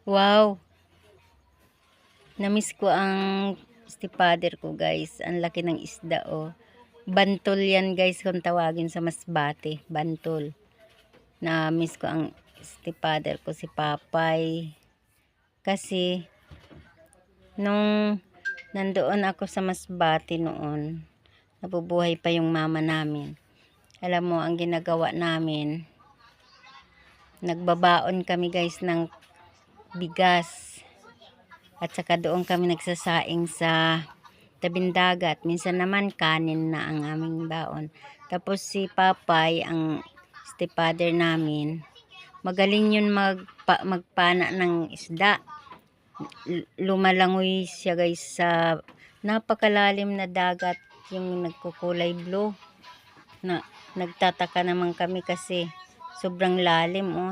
Wow. Namiss ko ang stepfather ko, guys. Ang laki ng isda, oh. Bantol yan, guys, kung tawagin sa Masbate. Bantol. Namiss ko ang stepfather ko, si Papay. Kasi, nung nandoon ako sa Masbate noon, nabubuhay pa yung mama namin. Alam mo, ang ginagawa namin, nagbabaon kami, guys, ng bigas. At saka doon kami nagsasaing sa tabing dagat. Minsan naman kanin na ang aming baon. Tapos si Papay, ang stepfather namin, magaling yun magpana ng isda. Lumalangoy siya, guys, sa napakalalim na dagat, yung nagkukulay blue. Nagtataka naman kami kasi sobrang lalim, oh.